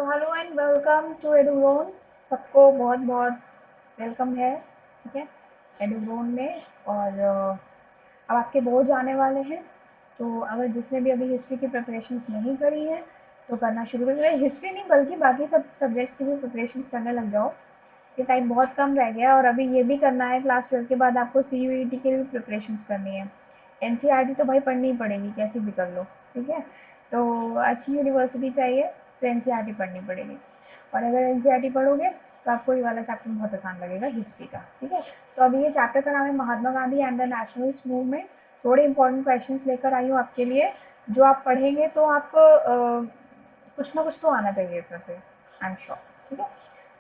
Hello and welcome to Edugrown. सबको बहुत बहुत वेलकम है। ठीक है, एडुग्रोन में। और अब आपके बोर्ड आने वाले हैं, तो अगर जिसने भी अभी हिस्ट्री की प्रिपरेशन नहीं करी है तो करना शुरू कर दें। हिस्ट्री नहीं बल्कि बाकी सब सब्जेक्ट्स की भी प्रिपरेशन करने लग जाओ। ये टाइम बहुत कम रह गया और अभी ये भी करना है, क्लास 12 के बाद आपको CUET के लिए प्रिपरेशन करनी है। NCERT तो भाई पढ़नी ही पड़ेगी, कैसी भी कर लो। ठीक है, तो अच्छी यूनिवर्सिटी चाहिए तो NCERT पढ़नी पड़ेगी। और अगर NCERT पढ़ोगे तो आपको ये वाला चैप्टर बहुत आसान लगेगा, हिस्ट्री का। ठीक है, तो अभी ये चैप्टर का नाम है Mahatma Gandhi and the nationalist movement. थोड़े इंपॉर्टेंट क्वेश्चन लेकर आई हूँ आपके लिए, जो आप पढ़ेंगे तो आपको कुछ ना कुछ तो आना चाहिए इसमें से, आई एम श्योर। ठीक है,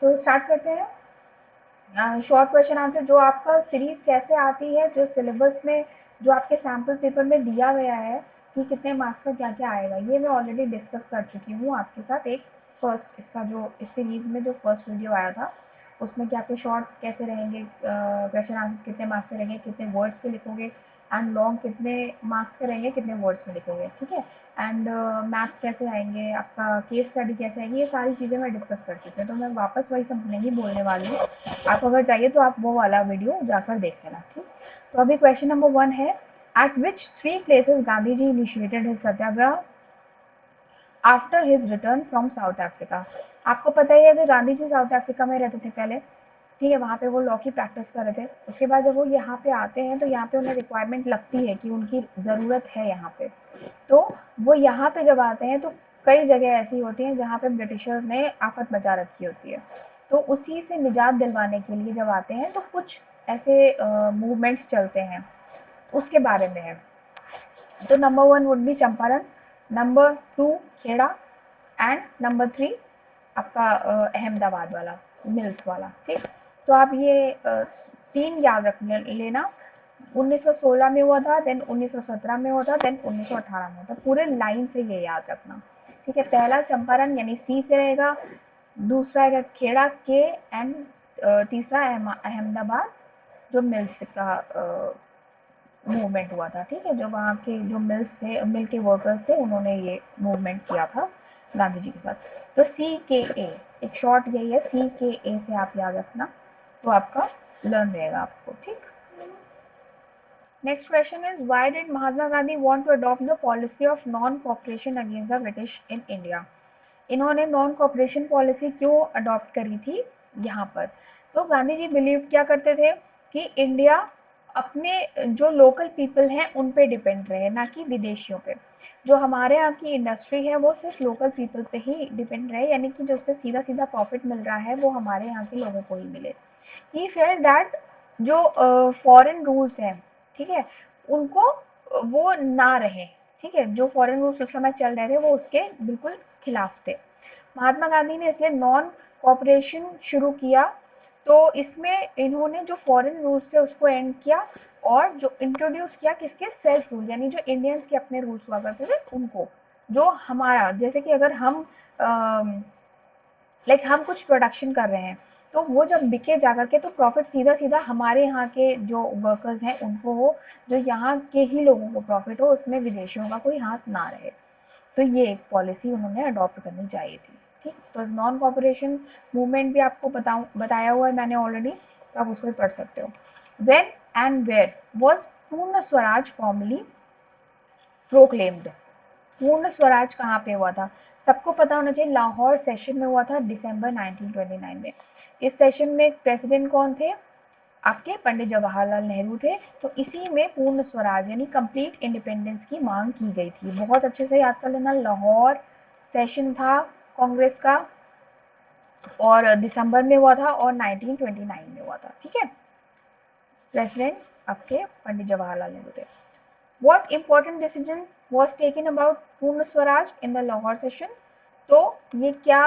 तो स्टार्ट करते हैं। शॉर्ट क्वेश्चन आंसर जो आपका सीरीज कैसे आती है, जो सिलेबस में, जो आपके सैम्पल पेपर में दिया गया है कि कितने मार्क्स का क्या क्या आएगा, ये मैं ऑलरेडी डिस्कस कर चुकी हूँ आपके साथ। एक फर्स्ट इसका जो इस सीरीज में जो फर्स्ट वीडियो आया था उसमें कि आपके शॉर्ट कैसे रहेंगे, क्वेश्चन आंसर कितने मार्क्स के रहेंगे, कितने वर्ड्स के लिखोगे, एंड लॉन्ग कितने मार्क्स के रहेंगे, कितने वर्ड्स में लिखोगे। ठीक है, एंड मैथ्स कैसे आएंगे, आपका केस स्टडी कैसे आएगी, ये सारी चीज़ें मैं डिस्कस कर चुकी हूँ, तो मैं वापस वही सब नहीं बोलने वाली हूँ। आप अगर चाहिए तो आप वो वाला वीडियो जाकर देख लेना। ठीक, तो अभी क्वेश्चन नंबर 1 है, at which 3 places Gandhi ji initiated his satyagraha after his return from South Africa. आपको पता ही है कि गांधी जी साउथ अफ्रीका में रहते थे पहले। ठीक है, वहाँ पे वो लॉ की प्रैक्टिस कर रहे थे। उसके बाद जब वो यहाँ पे आते हैं तो यहाँ पे उन्हें रिक्वायरमेंट लगती है कि उनकी ज़रूरत है यहाँ पे, तो वो यहाँ पे जब आते हैं तो कई जगह ऐसी होती हैं जहाँ पे ब्रिटिशर्स ने आफत मचा रखी होती है, तो उसी से निजात दिलवाने के लिए जब आते हैं तो कुछ ऐसे मूवमेंट्स चलते हैं, उसके बारे में है। तो number 1 would be Champaran, number 2 Kheda, and number 3 आपका अहमदाबाद वाला, मिल्स वाला। ठीक, तो आप ये 3 याद रख लेना। 1916 में हुआ था, देन 1917 में हुआ था, देन 1918 में हुआ था। पूरे लाइन से ये याद रखना। ठीक है, पहला चंपारण यानी C से रहेगा, दूसरा है खेड़ा के, एंड तीसरा अहमदाबाद, जो मिल्स का मूवमेंट हुआ था। ठीक है, जो वहाँ के जो मिल्स थे, मिल के वर्कर्स थे, उन्होंने ये मूवमेंट किया था गांधी जी के साथ। तो CKA, एक शॉर्ट यही है, CKA से आप याद रखना, तो आपका लर्न रहेगा आपको। ठीक, next question is why did Mahatma Gandhi want to adopt the policy of non cooperation against the British in India. इन्होंने नॉन कॉपरेशन पॉलिसी क्यों अडॉप्ट करी थी यहाँ पर? तो गांधी जी बिलीव क्या करते थे कि इंडिया अपने जो लोकल पीपल हैं उन पे डिपेंड रहे, ना कि विदेशियों पे। जो हमारे यहाँ की इंडस्ट्री है वो सिर्फ लोकल पीपल पे ही डिपेंड रहे, यानी कि जो उससे सीधा सीधा प्रॉफिट मिल रहा है वो हमारे यहाँ के लोगों को ही मिले। ही फेल्ट दैट जो फॉरेन रूल्स हैं, ठीक है, उनको वो ना रहे। ठीक है, जो फॉरेन रूल्स उस समय चल रहे थे वो उसके बिल्कुल खिलाफ थे। महात्मा गांधी ने इसलिए नॉन कॉपरेशन शुरू किया। तो इसमें इन्होंने जो फॉरेन रूल्स थे उसको एंड किया, और जो इंट्रोड्यूस किया किसके, सेल्फ रूल, यानी जो इंडियंस के अपने रूल्स हुआ करते थे उनको। जो हमारा, जैसे कि अगर हम लाइक हम कुछ प्रोडक्शन कर रहे हैं तो वो जब बिके जा करके तो प्रॉफिट सीधा सीधा हमारे यहाँ के जो वर्कर्स हैं उनको हो, जो यहाँ के ही लोगों को प्रॉफिट हो, उसमें विदेशियों का कोई हाथ ना रहे। तो ये एक पॉलिसी उन्होंने अडॉप्ट करनी चाहिए थी। ठीक, तो नॉन कॉपरेशन मूवमेंट भी आपको बताया हुआ है मैंने ऑलरेडी, तो आप उसको भी पढ़ सकते हो। व्हेन एंड वेयर वाज पूर्ण स्वराज फॉर्मली प्रोक्लेम्ड। पूर्ण स्वराज कहाँ पे हुआ था? सबको पता होना चाहिए, लाहौर सेशन में हुआ था दिसंबर 1929 में। इस सेशन में प्रेसिडेंट कौन थे? आपके पंडित जवाहरलाल नेहरू थे। तो इसी में पूर्ण स्वराज यानी कंप्लीट इंडिपेंडेंस की मांग की गई थी। बहुत अच्छे से याद कर लेना, लाहौर सेशन था कांग्रेस का, और दिसंबर में हुआ था, और 1929 में हुआ था। ठीक है, प्रेसिडेंट आपके पंडित जवाहरलाल नेहरू थे। What important decision was taken about पूर्ण Swaraj in the Lahore session? तो ये क्या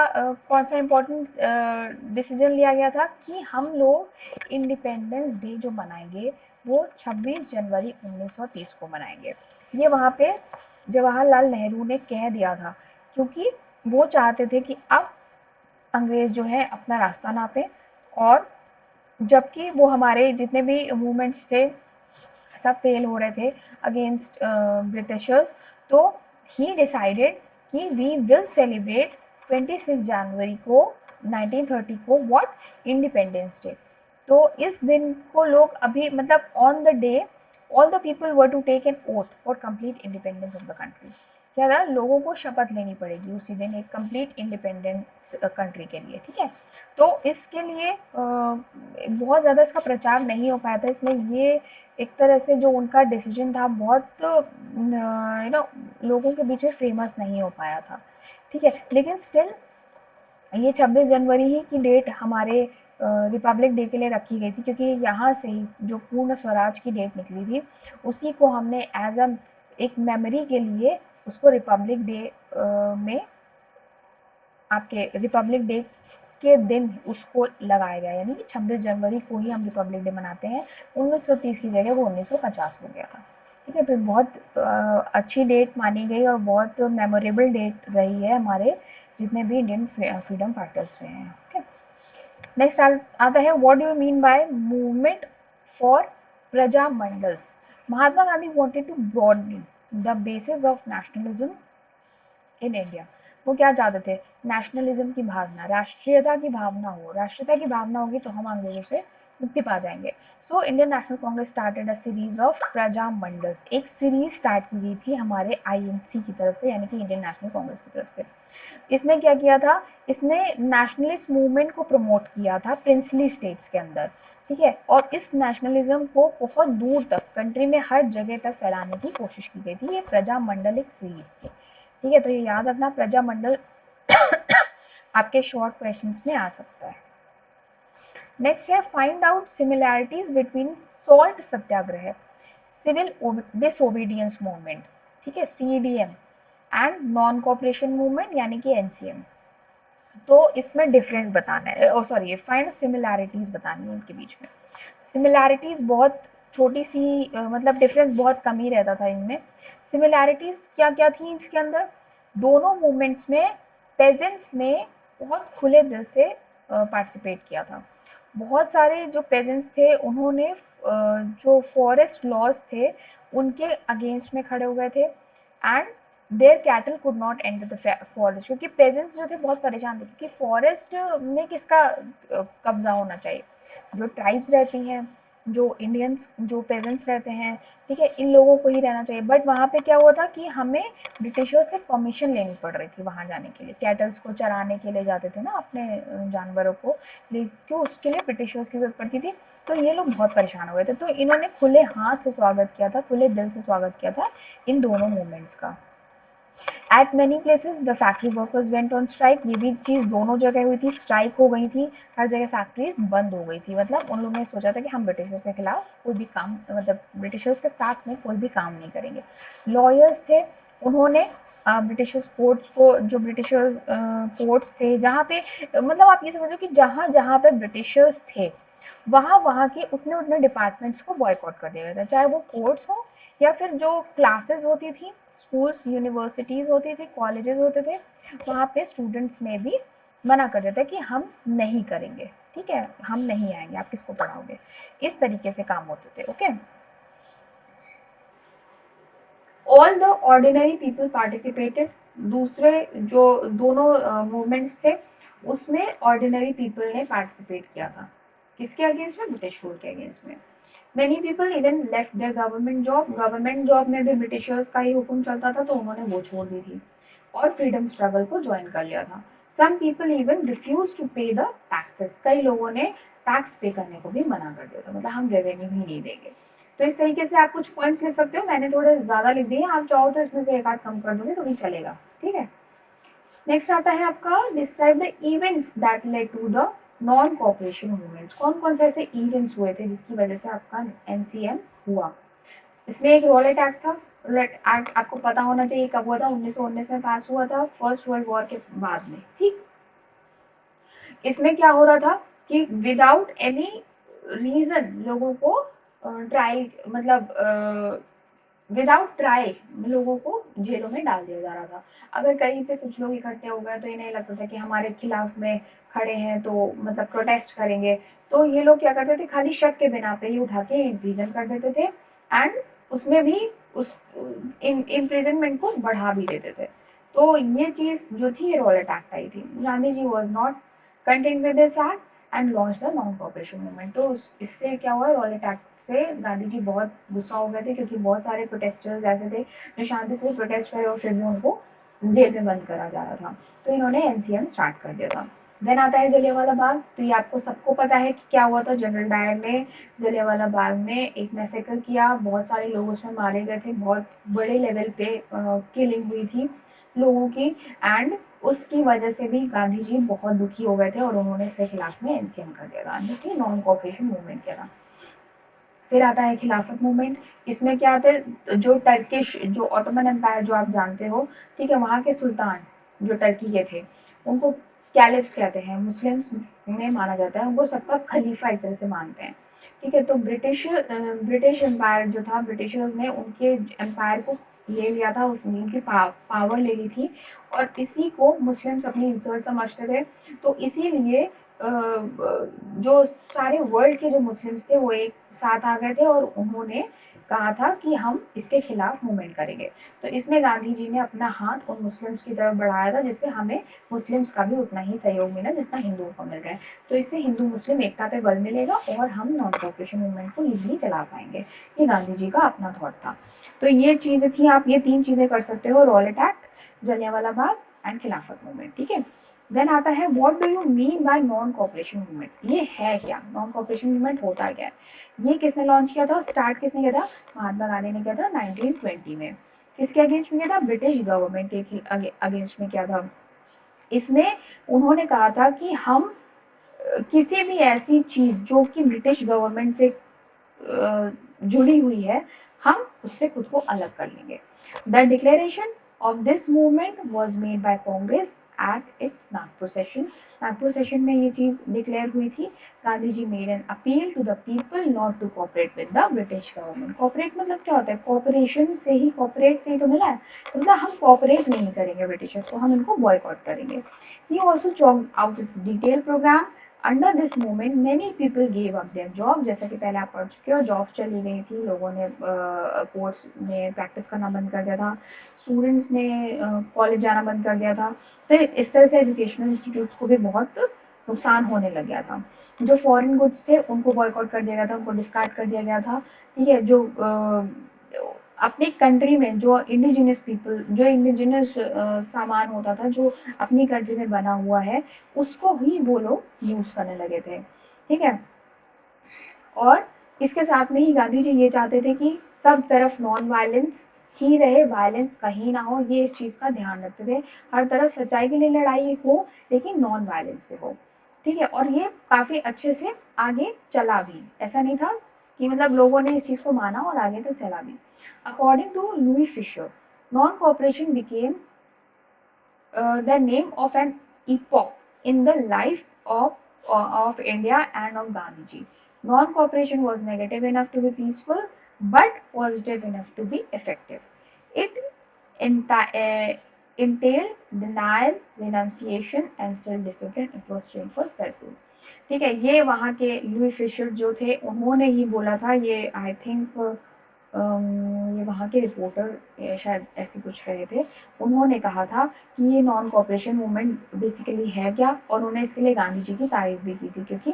कौन सा इम्पोर्टेंट डिसीजन लिया गया था कि हम लोग इंडिपेंडेंस डे जो मनाएंगे वो 26 जनवरी 1930 को मनाएंगे। ये वहाँ पे जवाहरलाल नेहरू ने कह दिया था, क्योंकि वो चाहते थे कि अब अंग्रेज जो है अपना रास्ता नापे, और जबकि वो हमारे जितने भी मूवमेंट्स थे सब फेल हो रहे थे अगेंस्ट ब्रिटिशर्स। तो ही डिसाइडेड कि वी विल सेलिब्रेट 26 जनवरी को 1930 को व्हाट इंडिपेंडेंस डे। तो इस दिन को लोग अभी मतलब on the day all the people were to take an oath for complete independence of the country. क्या था, लोगों को शपथ लेनी पड़ेगी उसी दिन एक कंप्लीट इंडिपेंडेंस कंट्री के लिए, ठीक है। तो इसके लिए बहुत ज़्यादा इसका प्रचार नहीं हो पाया था, इसलिए ये एक तरह से जो उनका डिसीजन था बहुत लोगों के बीच में फेमस नहीं हो पाया था, ठीक है। लेकिन स्टिल ये 26 जनवरी ही की डेट हमारे रिपब्लिक डे के लिए रखी गई थी, क्योंकि यहाँ से ही जो पूर्ण स्वराज की डेट निकली थी उसी को हमने एज अ एक मेमोरी के लिए उसको रिपब्लिक डे में आपके रिपब्लिक डे के दिन उसको लगाया गया, यानी कि 26 जनवरी को ही हम रिपब्लिक डे मनाते हैं। 1930 की जगह वो 1950 हो गया था, ठीक है। तो बहुत अच्छी डेट मानी गई और बहुत मेमोरेबल डेट रही है हमारे जितने भी इंडियन फ्रीडम फाइटर्स रहे हैं, ठीक है। नेक्स्ट आता है, what do you mean by movement for Praja Mandals. Mahatma Gandhi wanted to broaden the basis of nationalism in India. वो क्या चाहते थे, नेशनलिज्म की भावना, राष्ट्रीयता की भावना हो, राष्ट्रीयता की भावना होगी तो हम अंग्रेजों से मुक्ति पा जाएंगे। So Indian national Congress started a series of प्रजा मंडल, एक सीरीज स्टार्ट की गई थी हमारे आईएनसी की तरफ से, यानी कि इंडियन नेशनल कांग्रेस की तरफ से। इसने क्या किया था, इसने नेशनलिस्ट मूवमेंट को प्रमोट किया था प्रिंसली स्टेट्स के अंदर, ठीक है। और इस नेशनलिज्म को बहुत दूर तक कंट्री में हर जगह तक फैलाने की कोशिश की गई थी। ये प्रजा मंडल एक सीरीज थी, ठीक है। तो ये याद रखना, प्रजा मंडल आपके शॉर्ट क्वेश्चंस में आ सकता है। नेक्स्ट है, find out similarities between salt satyagraha, civil disobedience movement, ठीक है, CDM, and non cooperation movement यानी कि एनसीएम। तो इसमें डिफरेंस बताना है, ओ सॉरी, फाइंड सिमिलैरिटीज बतानी है इनके बीच में। सिमिलैरिटीज बहुत छोटी सी मतलब डिफरेंस बहुत कम ही रहता था इनमें। सिमिलैरिटीज क्या क्या थी इसके अंदर, दोनों मूवमेंट्स में पेजेंट्स ने बहुत खुले दिल से पार्टिसिपेट किया था। बहुत सारे जो पेजेंट्स थे उन्होंने जो फॉरेस्ट लॉज थे उनके अगेंस्ट में खड़े हो गए थे, and their cattle could not enter the forest, क्योंकि पेजेंट्स जो थे बहुत परेशान थे, क्योंकि फॉरेस्ट में किसका कब्जा होना चाहिए, जो ट्राइब्स रहती हैं, जो इंडियंस जो पेजेंट्स रहते हैं, ठीक है, इन लोगों को ही रहना चाहिए। बट वहाँ पे क्या हुआ था कि हमें ब्रिटिशर्स से परमिशन लेनी पड़ रही थी वहाँ जाने के लिए, कैटल्स को चराने के लिए जाते थे ना अपने जानवरों को, लेकिन उसके लिए ब्रिटिशर्स की जरूरत पड़ती थी। तो ये लोग बहुत परेशान हो गए थे, तो इन्होंने खुले हाथ से स्वागत किया था, खुले दिल से स्वागत किया था इन दोनों मूवमेंट्स का। Eight many places the factory workers went on strike, ये भी चीज़ दोनों जगह हुई थी, स्ट्राइक हो गई थी, हर जगह फैक्ट्रीज बंद हो गई थी। मतलब उन लोगों ने सोचा था कि हम ब्रिटिशर्स के खिलाफ कोई भी काम, मतलब ब्रिटिशर्स के साथ में कोई भी काम नहीं करेंगे। लॉयर्स थे, उन्होंने ब्रिटिशर्स कोर्ट्स को, जो ब्रिटिशर्स कोर्ट्स थे जहाँ पे, मतलब आप ये समझो कि जहाँ जहाँ पे ब्रिटिशर्स थे वहाँ वहाँ के उतने उतने डिपार्टमेंट्स को बॉयकॉट कर दिया गया था, चाहे वो कोर्ट्स हो या फिर जो क्लासेस होती थी, स्कूल्स यूनिवर्सिटीज होती थी, कॉलेजेस होते थे, वहाँ पे स्टूडेंट्स ने भी मना कर दिया था कि हम नहीं करेंगे, ठीक है, हम नहीं आएंगे, आप किसको पढ़ाओगे, इस तरीके से काम होते थे, okay. All the ordinary people participated, दूसरे जो दोनों मूवमेंट्स थे उसमें ऑर्डिनरी पीपल ने पार्टिसिपेट किया था, किसके अगेंस्ट में, ब्रिटिश रूल के अगेंस्ट में। Many people even left there government job, government job में भी ब्रिटिशर्स का ही हुक्म चलता था तो उन्होंने वो छोड़ दी थी और फ्रीडम स्ट्रगल को ज्वाइन कर लिया था। Some people even refuse to pay the taxes, कई लोगों ने टैक्स पे करने को भी मना कर दिया था, मतलब हम रेवेन्यू ही नहीं देंगे। तो इस तरीके से आप कुछ पॉइंट्स ले सकते हो, मैंने थोड़े ज्यादा लिख दिए, आप चाहो तो इसमें से एक आध कम कर दोगे तो भी चलेगा, ठीक है। नेक्स्ट आता है आपका, describe the events that led to the non cooperation movements, कौन कौन से ऐसे इवेंट्स हुए थे जिसकी वजह से आपका एनसीएम हुआ। इसमें एक रॉलेट एक्ट था, रॉलेट एक्ट आपको पता होना चाहिए कब हुआ था, 1919 में पास हुआ था, फर्स्ट वर्ल्ड वॉर के बाद में, ठीक। इसमें क्या हो रहा था कि विदाउट एनी रीजन लोगों को ट्रायल, मतलब विदाउट ट्रायल लोगों को जेलों में डाल दिया जा रहा था। अगर कहीं पे कुछ लोग इकट्ठे हो गए तो इन्हें लगता था कि हमारे खिलाफ में खड़े हैं तो मतलब प्रोटेस्ट करेंगे, तो ये लोग क्या करते थे, खाली शक के बिना पे ही उठा के इम्प्रीजन कर देते थे, एंड उसमें भी उस इम्प्रिजनमेंट को बढ़ा भी देते थे। तो ये चीज जो थी रॉलेट एक्ट आई थी। Gandhi ji was not content with this act and launch the non cooperation movement. तो इससे क्या हुआ, रॉलेट एक्ट से गांधी जी बहुत गुस्सा हो गए थे, क्योंकि बहुत सारे प्रोटेस्टर्स ऐसे थे जो शांति से प्रोटेस्ट करे और फिर भी उनको जेल में बंद करा जा रहा था। तो इन्होंने एनसीएम स्टार्ट कर दिया था। देन आता है जलियांवाला बाग। तो ये आपको सबको पता है कि क्या हुआ था। जनरल डायर ने जलियांवाला बाग में एक मैसेकर किया, बहुत सारे लोग उसमें मारे गए थे, बहुत बड़े लेवल पे किलिंग हुई थी लोगों की। एंड उसकी वजह से भी गांधी जी बहुत दुखी हो गए थे और उन्होंने इसके खिलाफ में एनसीएम कर दिया था, जो कि नॉन कॉपरेशन मूवमेंट किया था। फिर आता है खिलाफत मूवमेंट। इसमें क्या आता है, जो टर्किश, जो ऑटोमन एम्पायर जो आप जानते हो, ठीक है, वहाँ के सुल्तान जो टर्की के थे, उनको कैलिफ्स कहते हैं, मुस्लिम्स में माना जाता है, उनको सबका खलीफा एक तरह से मानते हैं। ठीक है, तो ब्रिटिश एम्पायर जो था, ब्रिटिशर्स ने उनके एम्पायर को ले लिया था, उनकी पावर ले ली थी, और इसी को मुस्लिम्स अपनी इंसल्ट समझते थे। तो इसीलिए जो सारे वर्ल्ड के जो मुस्लिम्स थे वो एक साथ आ गए थे और उन्होंने कहा था कि हम इसके खिलाफ मूवमेंट करेंगे। तो इसमें गांधी जी ने अपना हाथ उन मुस्लिम्स की तरफ बढ़ाया था, जिससे हमें मुस्लिम्स का भी उतना ही सहयोग मिला जितना हिंदुओं को मिल रहा है। तो इससे हिंदू मुस्लिम एकता पे बल मिलेगा और हम नॉन कॉपरेशन मूवमेंट को इजीली चला पाएंगे। ये गांधी जी का अपना थॉट था। तो ये चीजें थी, आप ये 3 चीजें कर सकते हो, Rowlatt act, Jallianwala Bagh and खिलाफत मूवमेंट। ठीक है। देन आता है what do you mean bye non cooperation movement. ये है क्या, नॉन कॉपरेशन मूवमेंट होता क्या है। ये किसने लॉन्च किया था, स्टार्ट किसने किया था, महात्मा गांधी ने किया था 1920 में। किसके अगेंस्ट में किया था, ब्रिटिश गवर्नमेंट के अगेंस्ट में किया था। इसमें उन्होंने कहा था कि हम किसी भी ऐसी चीज जो कि ब्रिटिश गवर्नमेंट से जुड़ी हुई है, हम उससे खुद को अलग कर लेंगे। The declaration of this movement was made by Congress at its Nagpur session. Nagpur session में ये चीज डिक्लेयर हुई थी। Gandhi ji made an appeal to the people not to cooperate with the British government. Cooperate मतलब क्या होता है, कॉपरेशन से ही, कॉपरेट से ही तो मिला है, तो मतलब हम कॉपरेट नहीं करेंगे ब्रिटिशर्स को, हम इनको बॉयकॉट करेंगे। He also chalked out its detail programme. Under this movement many people gave up their job. जैसा कि पहले आप पढ़ चुके हो, जॉब चली गई थी, लोगों ने कोर्स में प्रैक्टिस करना बंद कर दिया था, स्टूडेंट्स ने कॉलेज जाना बंद कर दिया था। तो इस तरह से एजुकेशनल इंस्टीट्यूट्स को भी बहुत नुकसान होने लग गया था। जो फॉरेन गुड्स थे उनको बॉयकॉट कर दिया गया था, उनको डिस्कार्ड कर दिया गया था। ठीक है, जो अपनी कंट्री में जो इंडिजिनस पीपल, जो इंडिजिनस सामान होता था जो अपनी कंट्री में बना हुआ है, उसको ही वो लोग यूज करने लगे थे। ठीक है, और इसके साथ में ही गांधी जी ये चाहते थे कि सब तरफ नॉन वायलेंस ही रहे, वायलेंस कहीं ना हो, ये इस चीज का ध्यान रखते थे। हर तरफ सच्चाई के लिए लड़ाई हो, लेकिन नॉन वायलेंस से हो। ठीक है, और ये काफी अच्छे से आगे चला भी। ऐसा नहीं था कि मतलब लोगों ने इस चीज को माना और आगे तक चला भी। According to Louis Fischer, non cooperation became the name of an epoch in the life of India and of Gandhiji. Non-cooperation was negative enough to be peaceful, but positive enough to be effective. It entailed denial, renunciation, and self-discipline. It was trained for self-rule. ठीक है, ये वहाँ के Louis Fischer जो थे उन्होंने ही बोला था। ये आई थिंक ये वहाँ के रिपोर्टर शायद ऐसे कुछ रहे थे। उन्होंने कहा था कि ये नॉन कॉपरेशन मूवमेंट बेसिकली है क्या, और उन्होंने इसके लिए गांधी जी की तारीफ भी की थी, क्योंकि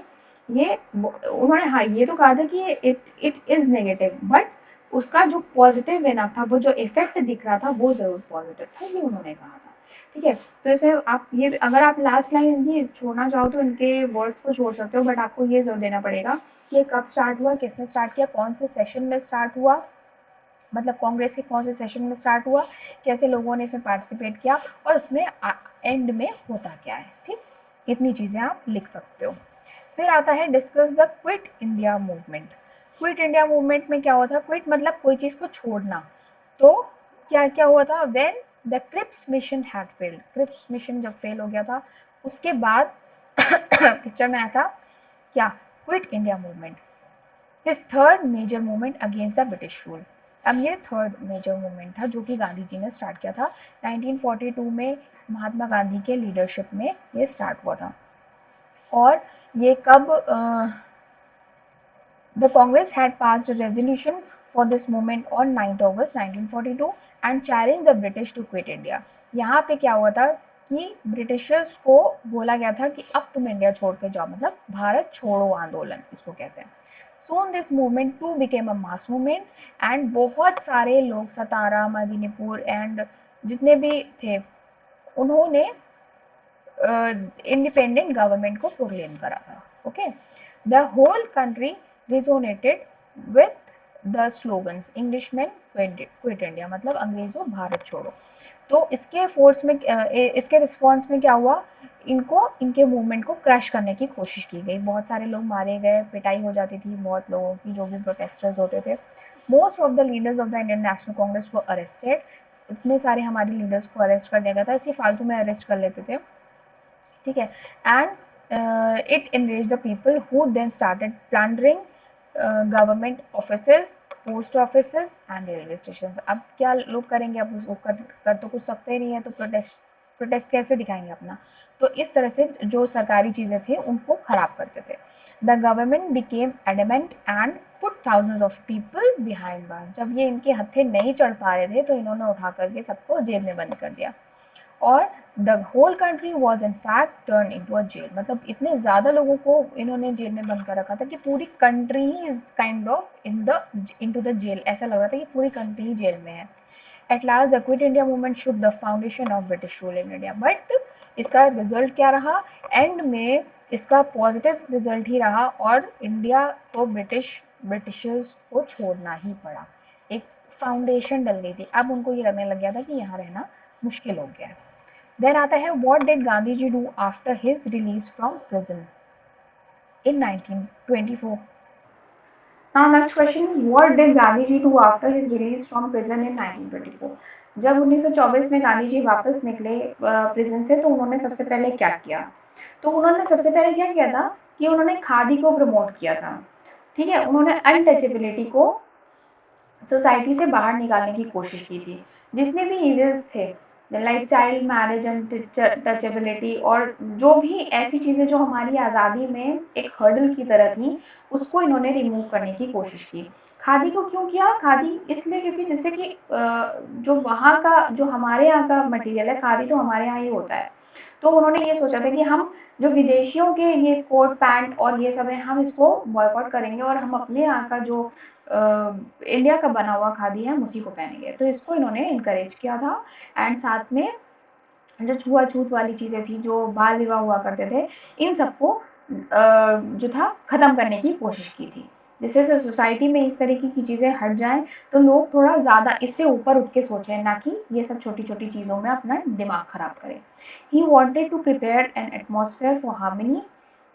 ये उन्होंने, हाँ, ये तो कहा था कि it it is negative, but उसका जो पॉजिटिव है ना था, वो जो इफेक्ट दिख रहा था वो जरूर पॉजिटिव था, ये उन्होंने कहा था। ठीक है, तो इसे आप ये, अगर आप लास्ट लाइन इनकी छोड़ना चाहो तो इनके वर्ड्स को छोड़ सकते हो, बट आपको ये जोर देना पड़ेगा कि ये कब स्टार्ट हुआ, किसने स्टार्ट किया, कौन से सेशन में स्टार्ट हुआ, मतलब कांग्रेस के कौन से सेशन में स्टार्ट हुआ, कैसे लोगों ने इसमें पार्टिसिपेट किया, और उसमें एंड में होता क्या है। ठीक, इतनी चीजें आप लिख सकते हो। फिर आता है discuss the quit India movement. Quit India movement में क्या हुआ था, क्विट मतलब कोई चीज को छोड़ना। तो क्या क्या हुआ था, when the Cripps mission had failed, Cripps mission जब फेल हो गया था, उसके बाद पिक्चर में आया था क्या, quit India movement, his third major movement against the British rule. अब ये थर्ड मेजर मूवमेंट था जो कि गांधी जी ने स्टार्ट किया था 1942 में, महात्मा गांधी के लीडरशिप में ये स्टार्ट हुआ था। और ये कब, the Congress had passed a resolution for this movement on 9th August 1942 and challenged the British to quit India. यहाँ पे क्या हुआ था कि ब्रिटिशर्स को बोला गया था कि अब तुम इंडिया छोड़ के जाओ, मतलब भारत छोड़ो आंदोलन इसको कहते हैं। Soon this movement to became a mass movement and बहुत सारे लोग सतारा, मदिनीपुर एंड जितने भी थे उन्होंने इंडिपेंडेंट गवर्नमेंट को प्रोक्लेम करा था। Okay, the whole country resonated with the slogans Englishman quit India, मतलब अंग्रेजों भारत छोड़ो। तो इसके फोर्स में इसके रिस्पॉन्स में क्या हुआ, इनको इनके मूवमेंट को क्रश करने की कोशिश की गई, बहुत सारे लोग मारे गए, पिटाई हो जाती थी बहुत लोगों की, जो भी प्रोटेस्टर्स होते थे। Most of the leaders of the Indian national Congress को अरेस्टेड, इतने सारे हमारे लीडर्स को अरेस्ट कर दिया गया था, इसी फालतू में अरेस्ट कर लेते थे, ठीक है। And it enrage the people who then started plundering government offices, post offices and railway station. अब क्या लोग करेंगे, अब उसको कर तो कुछ सकते ही नहीं है, तो प्रोटेस्ट कैसे दिखाएंगे अपना। तो इस तरह से जो सरकारी चीजें थी उनको खराब करते थे। The government became adamant and put thousands of people behind bar. जब ये इनके हत्थे नहीं चढ़ पा रहे थे तो इन्होंने उठा करके सबको जेल में बंद कर दिया, और the whole country was in fact turn into a jail. मतलब इतने ज्यादा लोगों को इन्होंने जेल में बंद कर रखा था कि पूरी कंट्री ही kind of into the jail, ऐसा लग रहा था कि पूरी कंट्री ही जेल में है। At last the quit India movement should the foundation of British rule in India, but इसका रिजल्ट क्या रहा, एंड में इसका पॉजिटिव रिजल्ट ही रहा, और इंडिया को ब्रिटिशर्स को छोड़ना ही पड़ा। एक फाउंडेशन डल गई थी, अब उनको ये लगने लग गया था कि यहाँ रहना मुश्किल हो गया है। देन आता है what did Gandhi ji do after his release from prison in 1924। Now next question is what did Gandhi ji do after his release from prison in 1924? जब 1924 में गांधी जी वापस निकले प्रिजन से, तो उन्होंने सबसे पहले क्या किया, तो उन्होंने सबसे पहले क्या किया था कि उन्होंने खादी को प्रमोट किया था, ठीक है। उन्होंने अनटचेबिलिटी को सोसाइटी से बाहर निकालने की कोशिश की थी। जितने भी इविल्स थे like child marriage and touchability, और जो भी ऐसी चीजें जो हमारी आज़ादी में एक हर्डल की तरह थी, उसको इन्होंने रिमूव करने की कोशिश की। खादी को क्यों किया, खादी इसलिए क्योंकि जैसे कि जो वहाँ का जो हमारे यहाँ का मटेरियल है, खादी तो हमारे यहाँ ही होता है, तो उन्होंने ये सोचा था कि हम जो विदेशियों के ये कोट पैंट और ये सब है, हम इसको बॉयकॉट करेंगे और हम अपने यहाँ का जो इंडिया का बना हुआ खादी है हम उसी को पहनेंगे। तो इसको इन्होंने इनकरेज किया था, एंड साथ में जो छुआछूत वाली चीजें थी, जो बाल विवाह हुआ करते थे, इन सबको जो था खत्म करने की कोशिश की थी, जिससे सोसाइटी में इस तरीके की चीजें हट जाएं, तो लोग थोड़ा ज्यादा इससे ऊपर उठ के सोचें, ना कि ये सब छोटी छोटी चीजों में अपना दिमाग खराब करें। He wanted to prepare an atmosphere for harmony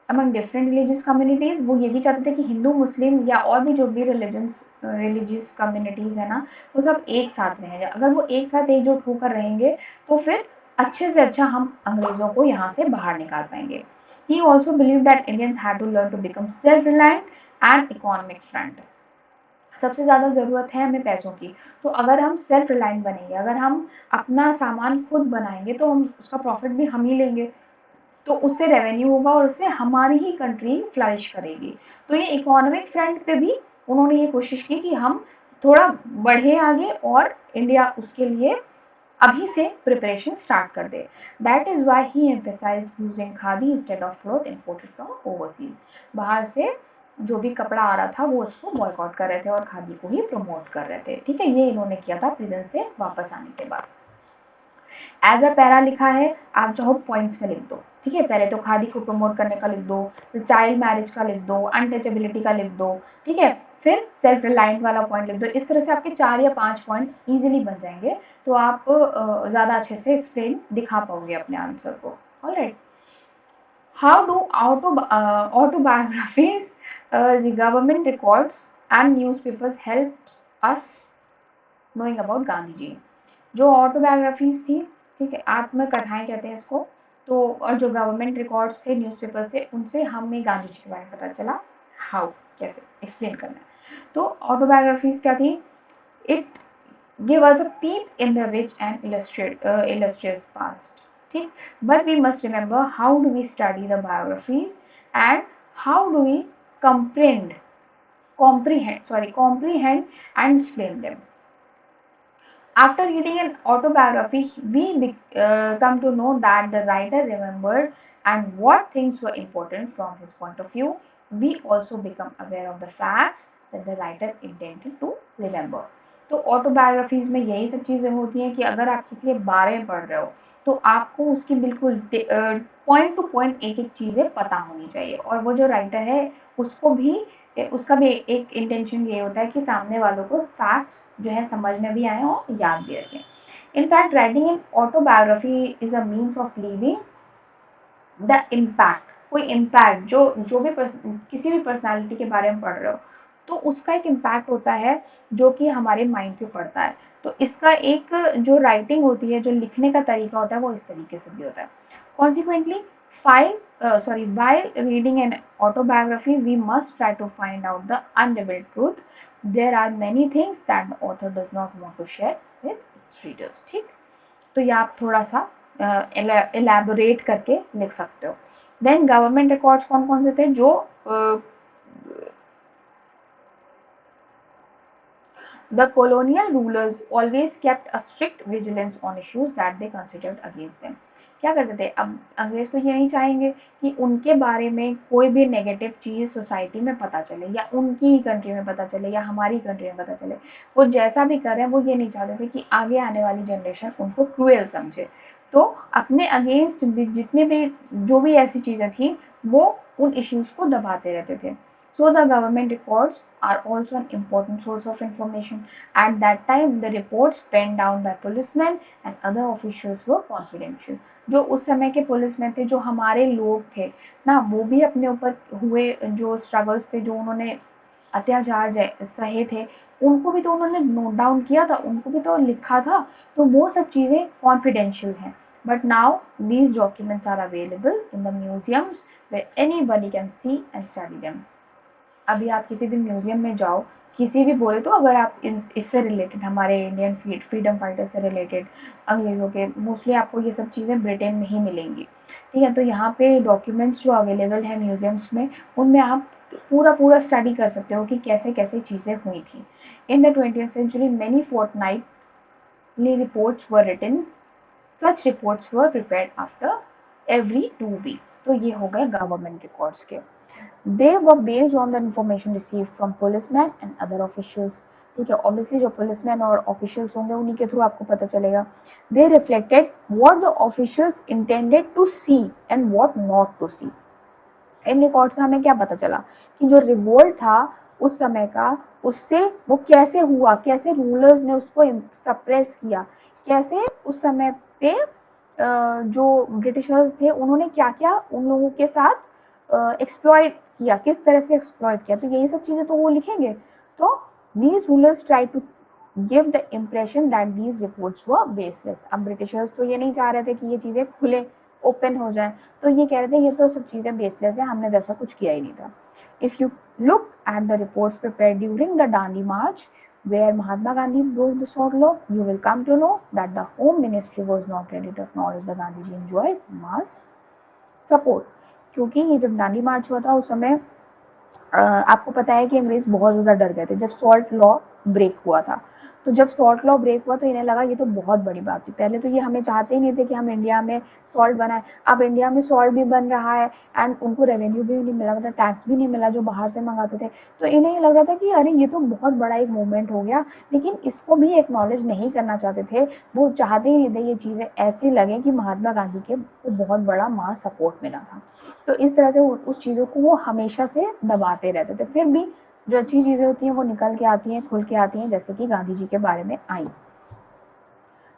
among different religious communities. वो ये भी चाहते थे कि हिंदू, मुस्लिम या और भी जो भी रिलीजियस कम्युनिटीज है ना, वो सब एक साथ रहेंगे। अगर वो एक साथ एकजुट होकर रहेंगे तो फिर अच्छे से अच्छा हम अंग्रेजों को यहाँ से बाहर निकाल पाएंगे। He also believe that Indians had to learn to become self reliant and economic front. सबसे ज़्यादा ज़रूरत है हमें पैसों की, तो अगर हम सेल्फ रिलायंट बनेंगे, अगर हम अपना सामान खुद बनाएंगे, तो हम उसका प्रॉफिट भी हम ही लेंगे, तो उससे रेवेन्यू होगा और उससे हमारी ही कंट्री फ्लरिश करेगी। तो ये इकोनॉमिक फ्रंट पे भी उन्होंने ये कोशिश की कि हम थोड़ा बढ़े आगे, और इंडिया उसके लिए अभी से प्रिपरेशन स्टार्ट कर दे। That is why he emphasize using khadi instead of cloth imported from overseas. बाहर से जो भी कपड़ा आ रहा था वो उसको बॉयकॉट कर रहे थे और खादी को ही प्रमोट कर रहे थे, ठीक है। ये इन्होंने किया था प्रिजन से वापस आने के बाद। एज अ पैरा लिखा है, आप चाहो पॉइंट्स में लिख दो, ठीक है। पहले तो खादी को प्रमोट करने का लिख दो, फिर चाइल्ड मैरिज का लिख दो, अनटचेबिलिटी का लिख दो, ठीक है, फिर सेल्फ रिलायंट वाला पॉइंट लिख दो। इस तरह से आपके 4 या 5 पॉइंट इजीली बन जाएंगे, तो आप ज़्यादा अच्छे से एक्सप्लेन दिखा पाओगे अपने आंसर को। Alright, how do autobiographies, the government records and newspapers help us knowing about Gandhi ji. जो ऑटोबायोग्राफीज थी, ठीक है, आत्मकथाएं कहते हैं इसको, तो और जो गवर्नमेंट रिकॉर्ड्स थे, न्यूज़पेपर थे, उनसे हमें गांधी जी के बारे में पता चला। हाउ, कैसे एक्सप्लेन करना है। तो ऑटोबायोग्राफीज क्या थी, it give us a peep in the rich and illustrious past, ठीक। But we must remember how do we study the biographies and how do we comprehend and explain them. After reading an autobiography, we come to know that the writer remembered and what things were important from his point of view. We also become aware of the facts that the writer intended to remember. तो autobiographies में यही सब चीज़ें होती हैं कि अगर आप किसी के बारे में पढ़ रहे हो तो आपको उसकी बिल्कुल पॉइंट टू पॉइंट एक एक चीज़ें पता होनी चाहिए, और वो जो राइटर है उसको भी उसका भी एक इंटेंशन ये होता है कि सामने वालों को फैक्ट्स जो है समझ में भी आए और याद भी रखें। In fact writing an autobiography is a means of leaving the impact. कोई इम्पैक्ट जो भी किसी भी पर्सनालिटी के बारे में पढ़ रहे हो तो उसका एक इम्पैक्ट होता है जो कि हमारे माइंड पे पड़ता है। तो इसका एक जो राइटिंग होती है, जो लिखने का तरीका होता है, वो इस तरीके से भी होता है। Consequently while reading an autobiography we must try to find out the unrevealed truth. There are many things that the author does not want to share with its readers। ठीक, तो ये आप थोड़ा सा एलैबोरेट करके लिख सकते हो। देन गवर्नमेंट रिकॉर्ड्स कौन कौन से थे जो the colonial rulers always kept a strict vigilance on issues that they considered against them। क्या करते थे, अब अंग्रेज तो ये नहीं चाहेंगे कि उनके बारे में कोई भी नेगेटिव चीज सोसाइटी में पता चले या उनकी ही कंट्री में पता चले या हमारी कंट्री में पता चले। वो जैसा भी कर रहे हैं वो ये नहीं चाहते थे कि आगे आने वाली जनरेशन उनको क्रूएल समझे। तो अपने अगेंस्ट जितने भी जो भी ऐसी चीजें थी वो उन इश्यूज को दबाते रहते थे। So the government records are also an important source of information. At that time, the reports penned down by policemen and other officials were confidential। जो उस समय के पुलिसमैन थे, जो हमारे लोग थे ना, वो भी अपने ऊपर हुए जो स्ट्रगल्स थे, जो उन्होंने अत्याचार सहे थे, उनको भी तो उन्होंने नोट डाउन किया था, उनको भी तो लिखा था। तो वो सब चीज़ें कॉन्फिडेंशियल हैं। But now these documents are available in the museums where anybody can see and study them। अभी आप किसी भी म्यूजियम में जाओ, किसी भी बोले तो अगर आप इससे रिलेटेड हमारे इंडियन फ्रीडम फाइटर से रिलेटेड अंग्रेज़ों के, मोस्टली आपको ये सब चीज़ें ब्रिटेन में ही मिलेंगी। ठीक है, तो यहाँ पे डॉक्यूमेंट्स जो अवेलेबल है म्यूजियम्स में, उनमें आप पूरा पूरा स्टडी कर सकते हो कि कैसे कैसे चीज़ें हुई थी। In the 20th century many fortnightly reports were written. Such reports were prepared after every 2 weeks. तो ये हो गए गवर्नमेंट रिकॉर्ड्स के। They were based on the information received from policemen and other officials। ठीक है, ऑब्वियसली जो policeman और officials होंगे उन्हीं के थ्रू आपको पता चलेगा। They reflected what the officials intended to see and what not to see। In record से हमें क्या पता चला कि जो रिवोल्ट था उस समय का, उससे वो कैसे हुआ, कैसे रूलर्स ने उसको सप्रेस किया, कैसे उस समय पे जो ब्रिटिशर्स थे उन्होंने क्या क्या उन लोगों के साथ एक्सप्लॉइट किया, किस तरह से एक्सप्लॉइट किया। तो यही सब चीजें तो वो लिखेंगे। तो these rulers try to give the impression that these reports were baseless. अब ब्रिटिशर्स तो ये नहीं चाह रहे थे कि ये चीजें खुले ओपन हो जाए, तो ये कह रहे थे ये तो सब चीजें बेसलेस है, हमने वैसा कुछ किया ही नहीं था। If you look at the reports prepared during the Dandi March where Mahatma Gandhi broke the sword law, you will come to know that the Home Ministry was not ready to acknowledge the Gandhiji enjoyed mass support। क्योंकि ये जब दांडी मार्च हुआ था उस समय आपको पता है कि अंग्रेज बहुत ज़्यादा डर गए थे जब सॉल्ट लॉ ब्रेक हुआ था। तो जब सॉल्ट लॉ ब्रेक हुआ तो इन्हें लगा ये तो बहुत बड़ी बात थी। पहले तो ये हमें चाहते ही नहीं थे कि हम इंडिया में सॉल्ट बनाए। अब इंडिया में सॉल्ट भी बन रहा है एंड उनको रेवेन्यू भी नहीं मिला, मतलब टैक्स भी नहीं मिला जो बाहर से मंगाते थे। तो इन्हें ये लग रहा था कि अरे ये तो बहुत बड़ा एक मूवमेंट हो गया, लेकिन इसको भी एक्नॉलेज नहीं करना चाहते थे। वो चाहते ही नहीं थे ये चीज़ें ऐसी लगे कि महात्मा गांधी के को बहुत बड़ा मास सपोर्ट मिला था। तो इस तरह से उस चीज़ों को वो हमेशा से दबाते रहते थे। फिर भी जो अच्छी चीज़ें होती हैं वो निकल के आती हैं, खुल के आती हैं, जैसे कि गांधी जी के बारे में आई।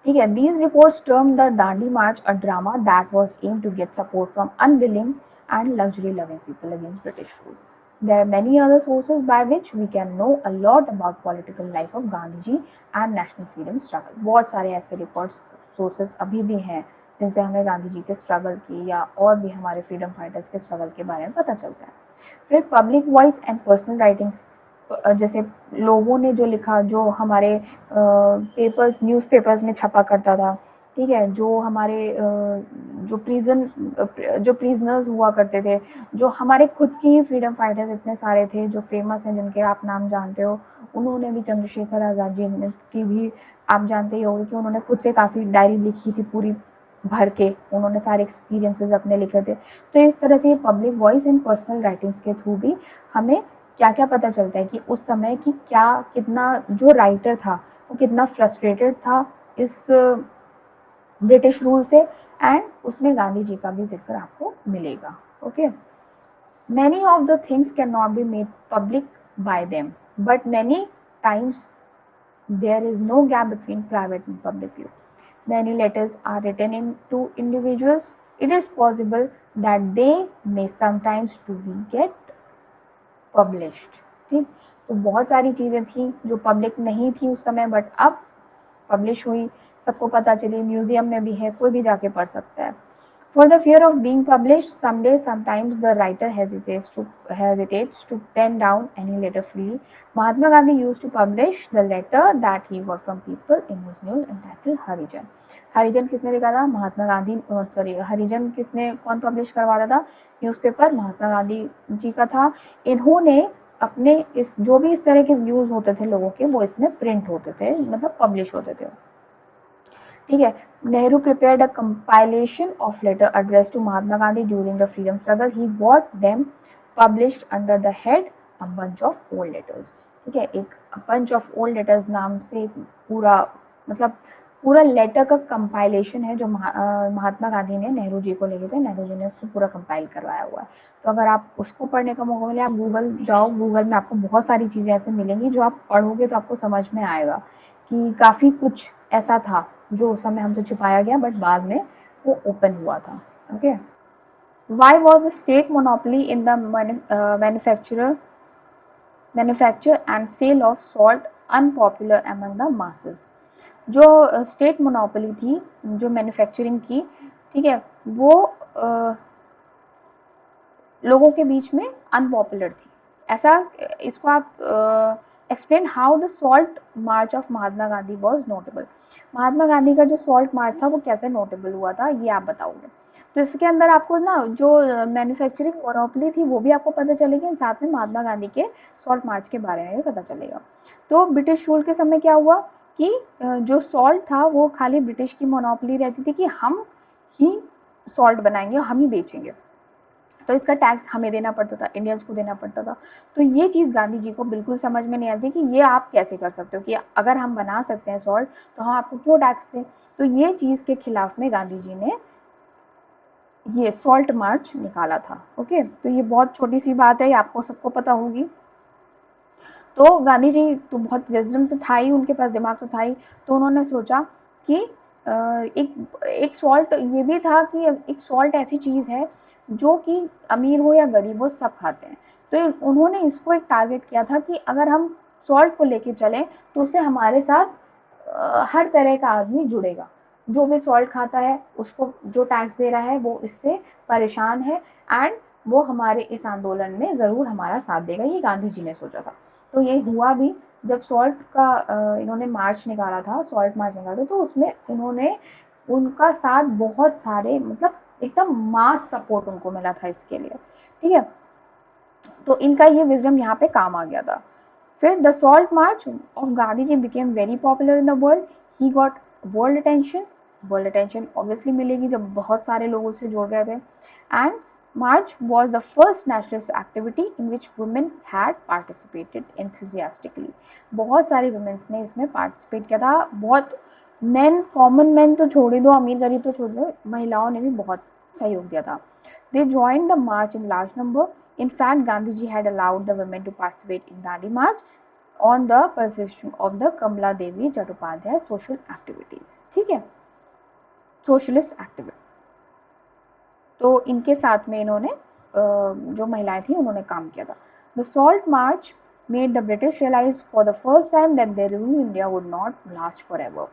ठीक है, these reports termed the Dandi March a drama that was aimed to get support from unwilling and luxury-loving people against British rule। There are many other sources by which we can know a lot about political life of Gandhi and national freedom struggle। बहुत सारे ऐसे reports sources अभी भी हैं जिनसे हमें गांधी जी के struggle की या और भी हमारे फ्रीडम फाइटर्स के स्ट्रगल के बारे में पता चलता है। फिर public voice and personal writings, जैसे लोगों ने जो लिखा, जो हमारे पेपर्स न्यूज़पेपर्स में छपा करता था। ठीक है, जो हमारे जो प्रिजनर्स हुआ करते थे, जो हमारे खुद की ही फ्रीडम फाइटर्स इतने सारे थे जो फेमस हैं जिनके आप नाम जानते हो, उन्होंने भी, चंद्रशेखर आज़ाद जी ने की भी आप जानते ही होंगे कि उन्होंने खुद से काफ़ी डायरी लिखी थी पूरी भर के, उन्होंने सारे एक्सपीरियंसेस अपने लिखे थे। तो इस तरह से public voice and personal writings के थ्रू भी हमें क्या क्या पता चलता है कि उस समय की क्या, कितना जो राइटर था वो कितना फ्रस्ट्रेटेड था इस ब्रिटिश रूल से, एंड उसमें गांधी जी का भी जिक्र आपको मिलेगा। Okay, many of the things cannot be made public by them, but many times there is no gap between private and public view. Many letters are written in to individuals. It is possible that they may sometimes to be get published. ठीक, तो बहुत सारी चीजें थी जो public नहीं थी उस समय, बट अब पब्लिश हुई, सबको पता चली, म्यूजियम में भी है, कोई भी जाके पढ़ सकता है। For the fear of being published someday, sometimes the writer hesitates to pen down any letter freely. Mahatma Gandhi used to publish the letter that he got from people in his news entitled Harijan. हरिजन किसने लिखा था? Mahatma Gandhi. Sorry, हरिजन किसने, कौन publish करवाता था? Newspaper Mahatma Gandhi ji का था। इन्होंने अपने इस जो भी इस तरह के व्यूज होते थे लोगों के, वो इसमें प्रिंट होते थे, मतलब पब्लिश होते थे। ठीक है, Nehru prepared a compilation of letter addressed to Mahatma Gandhi during the freedom struggle. He bought them published under the head A Bunch of Old Letters. ठीक है, एक bunch of old letters नाम से पूरा, मतलब पूरा लेटर का compilation है जो महात्मा गांधी ने नेहरू जी को लिखे थे। नेहरू जी ने उसको पूरा कंपाइल करवाया हुआ है। तो अगर आप उसको पढ़ने का मौका मिले, आप गूगल जाओ, गूगल में आपको बहुत सारी चीजें ऐसे मिलेंगी जो आप पढ़ोगे तो आपको समझ में आएगा कि काफी कुछ ऐसा था जो उस समय हमसे छुपाया गया, बट बाद में वो ओपन हुआ था। Okay, why was the state monopoly in the manufacture and sale of salt unpopular among the masses? जो स्टेट मोनोपोली थी, जो मैन्युफैक्चरिंग की, ठीक है, वो लोगों के बीच में अनपॉपुलर थी। ऐसा, इसको आप explain how the salt march of Mahatma Gandhi was notable. Mahatma Gandhi का जो सॉल्ट मार्च था वो कैसे नोटेबल हुआ था, ये आप बताओगे। तो इसके अंदर आपको ना जो मैन्युफैक्चरिंग मोनोपोली थी वो भी आपको पता चलेगी, साथ में महात्मा गांधी के सॉल्ट मार्च के बारे में भी पता चलेगा। तो ब्रिटिश रूल के समय क्या हुआ कि जो सॉल्ट था वो खाली ब्रिटिश की मोनोपोली रहती थी कि हम ही सॉल्ट बनाएंगे और हम ही बेचेंगे, तो इसका टैक्स हमें देना पड़ता था, इंडियंस को देना पड़ता था। तो ये चीज़ गांधी जी को बिल्कुल समझ में नहीं आती कि ये आप कैसे कर सकते हो कि अगर हम बना सकते हैं सॉल्ट तो हम आपको क्यों टैक्स दें। तो ये चीज़ के खिलाफ में गांधी जी ने ये सॉल्ट मार्च निकाला था। ओके, तो ये बहुत छोटी सी बात है, ये आपको सबको पता होगी। तो गांधी जी तो बहुत विजडम तो था ही, उनके पास दिमाग तो था ही, तो उन्होंने सोचा कि एक सॉल्ट ये भी था कि एक सॉल्ट ऐसी चीज़ है जो कि अमीर हो या गरीब हो सब खाते हैं। तो उन्होंने इसको एक टारगेट किया था कि अगर हम सॉल्ट को लेके चलें तो उससे हमारे साथ हर तरह का आदमी जुड़ेगा। जो भी सॉल्ट खाता है उसको जो टैक्स दे रहा है वो इससे परेशान है, एंड वो हमारे इस आंदोलन में ज़रूर हमारा साथ देगा। ये गांधी जी ने सोचा था। तो ये हुआ भी, जब सॉल्ट का इन्होंने मार्च निकाला था, सॉल्ट मार्च निकाला था, तो उसमें इन्होंने उनका साथ बहुत सारे, मतलब एकदम मास सपोर्ट उनको मिला था इसके लिए। ठीक है, तो इनका ये विजडम यहाँ पे काम आ गया था। फिर the salt march of Gandhi ji became very popular in the world. He got world attention. World attention obviously मिलेगी जब बहुत सारे लोग उससे जुड़ गए थे। And march was the first nationalist activity in which women had participated enthusiastically. बहुत सारी वुमेन्स ने इसमें पार्टिसिपेट किया था। बहुत मेन, कॉमन मैन तो छोड़ ही दो, अमीर गरीब तो छोड़ दो, महिलाओं ने भी बहुत सहयोग दिया था। They joined the march in large number. In fact, Gandhiji had allowed the women to participate in Dandi March on the persuasion of the Kamala Devi Chattopadhyay social activities. ठीक है, सोशलिस्ट एक्टिविस्ट। तो इनके साथ में इन्होंने जो महिलाएं थी उन्होंने काम किया था। The salt march made the British realise for the first time that their rule in India would not last forever.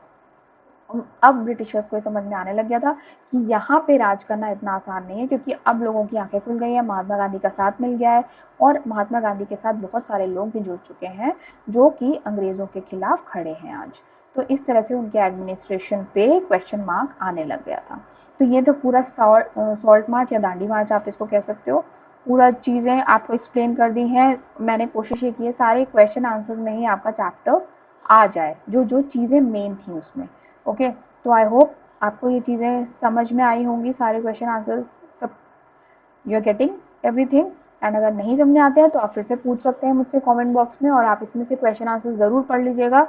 अब ब्रिटिशर्स को समझ में आने लग गया था कि यहाँ पे राज करना इतना आसान नहीं है, क्योंकि अब लोगों की आंखें खुल गई है, महात्मा गांधी का साथ मिल गया है, और महात्मा गांधी के साथ बहुत सारे लोग भी जुड़ चुके हैं जो कि अंग्रेजों के खिलाफ खड़े हैं आज। तो इस तरह से उनके एडमिनिस्ट्रेशन पे क्वेश्चन मार्क आने लग गया था। तो ये तो पूरा सॉल्ट मार्च या दांडी मार्च आप इसको कह सकते हो, पूरा चीज़ें आपको एक्सप्लेन कर दी हैं। मैंने कोशिश ये की है सारे क्वेश्चन आंसर में ही आपका चैप्टर आ जाए, जो जो चीज़ें मेन थी उसमें। ओके, तो आई होप आपको ये चीज़ें समझ में आई होंगी, सारे क्वेश्चन आंसर सब you are getting everything. And अगर नहीं समझ आते हैं तो आप फिर से पूछ सकते हैं मुझसे कमेंट बॉक्स में, और आप इसमें से क्वेश्चन आंसर ज़रूर पढ़ लीजिएगा।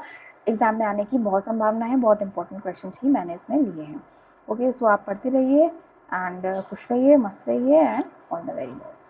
एग्जाम में आने की बहुत संभावना है, बहुत इंपॉर्टेंट क्वेश्चन ही मैंने इसमें लिए हैं। ओके, सो आप पढ़ते रहिए एंड खुश रहिए, मस्त रहिए and all the very best.